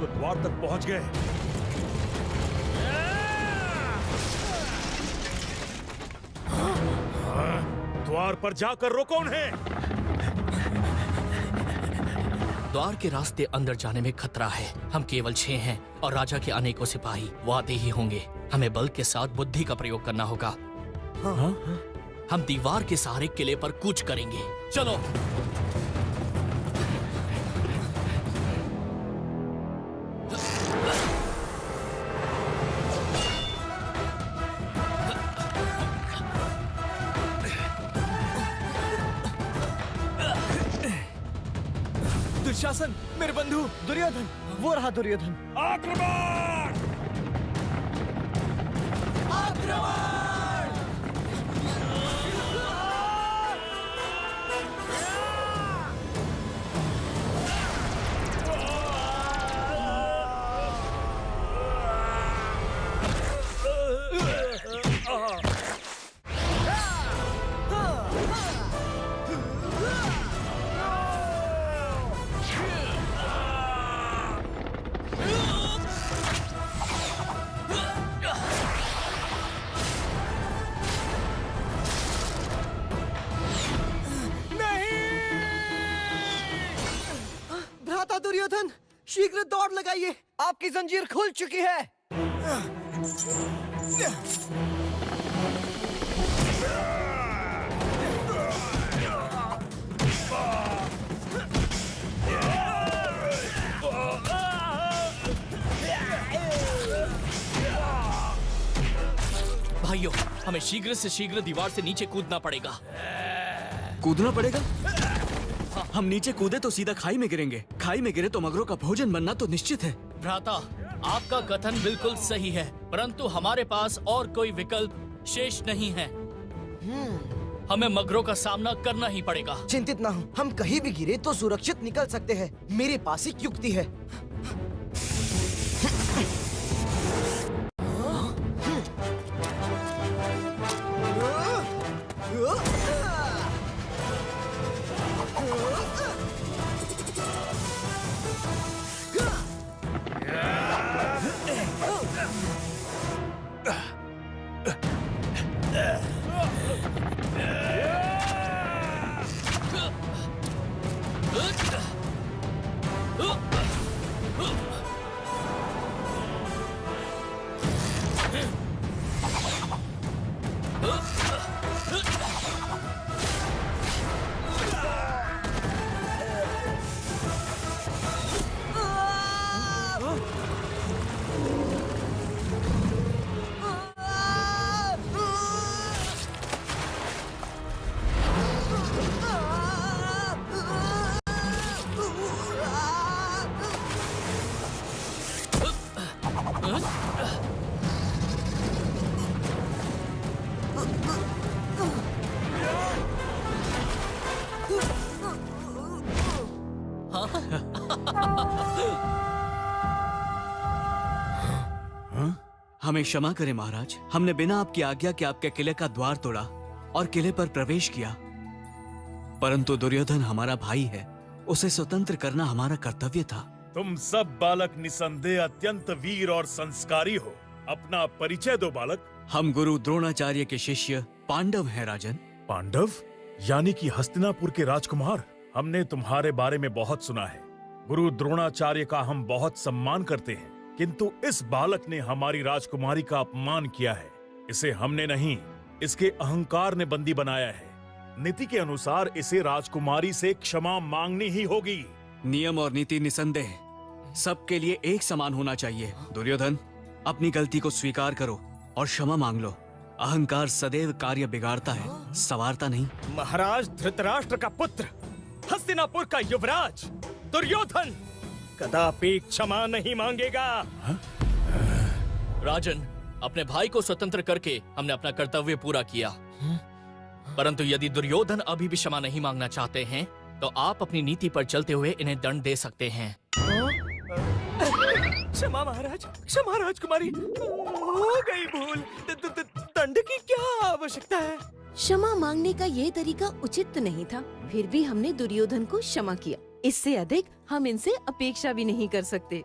तो द्वार तक पहुंच गए। द्वार पर जाकर रोको उन्हें। द्वार के रास्ते अंदर जाने में खतरा है। हम केवल 6 हैं और राजा के अनेकों सिपाही वो आते ही होंगे। हमें बल के साथ बुद्धि का प्रयोग करना होगा। हम दीवार के सहारे किले पर कूच करेंगे। चलो। दुशासन, मेरे बंधु दुर्योधन, वो रहा दुर्योधन। आक्रमण! आक्रमण! दुर्योधन, शीघ्र दौड़ लगाइए, आपकी जंजीर खुल चुकी है। भाइयों, हमें शीघ्र से शीघ्र दीवार से नीचे कूदना पड़ेगा। कूदना पड़ेगा? हम नीचे कूदे तो सीधा खाई में गिरेंगे। खाई में गिरे तो मगरों का भोजन बनना तो निश्चित है। भ्राता, आपका कथन बिल्कुल सही है, परंतु हमारे पास और कोई विकल्प शेष नहीं है। हमें मगरों का सामना करना ही पड़ेगा। चिंतित ना हो, हम कहीं भी गिरे तो सुरक्षित निकल सकते हैं। मेरे पास एक युक्ति है। हमें क्षमा करें महाराज, हमने बिना आपकी आज्ञा के आपके किले का द्वार तोड़ा और किले पर प्रवेश किया। परंतु दुर्योधन हमारा भाई है, उसे स्वतंत्र करना हमारा कर्तव्य था। तुम सब बालक निसंदेह अत्यंत वीर और संस्कारी हो। अपना परिचय दो बालक। हम गुरु द्रोणाचार्य के शिष्य पांडव हैं राजन। पांडव? यानी कि हस्तिनापुर के राजकुमार। हमने तुम्हारे बारे में बहुत सुना है। गुरु द्रोणाचार्य का हम बहुत सम्मान करते हैं, किंतु इस बालक ने हमारी राजकुमारी का अपमान किया है। इसे हमने नहीं, इसके अहंकार ने बंदी बनाया है। नीति के अनुसार इसे राजकुमारी से क्षमा मांगनी ही होगी। नियम और नीति निसंदेह सबके लिए एक समान होना चाहिए। दुर्योधन, अपनी गलती को स्वीकार करो और क्षमा मांग लो। अहंकार सदैव कार्य बिगाड़ता है, संवारता नहीं। महाराज धृतराष्ट्र का पुत्र, हस्तिनापुर का युवराज दुर्योधन कदापि क्षमा नहीं मांगेगा। राजन, अपने भाई को स्वतंत्र करके हमने अपना कर्तव्य पूरा किया, परंतु यदि दुर्योधन अभी भी क्षमा नहीं मांगना चाहते हैं तो आप अपनी नीति पर चलते हुए इन्हें दंड दे सकते हैं। क्षमा महाराज, क्षमा राजकुमारी, हो गई भूल। दंड की क्या आवश्यकता है? क्षमा मांगने का ये तरीका उचित तो नहीं था, फिर भी हमने दुर्योधन को क्षमा किया। इससे अधिक हम इनसे अपेक्षा भी नहीं कर सकते।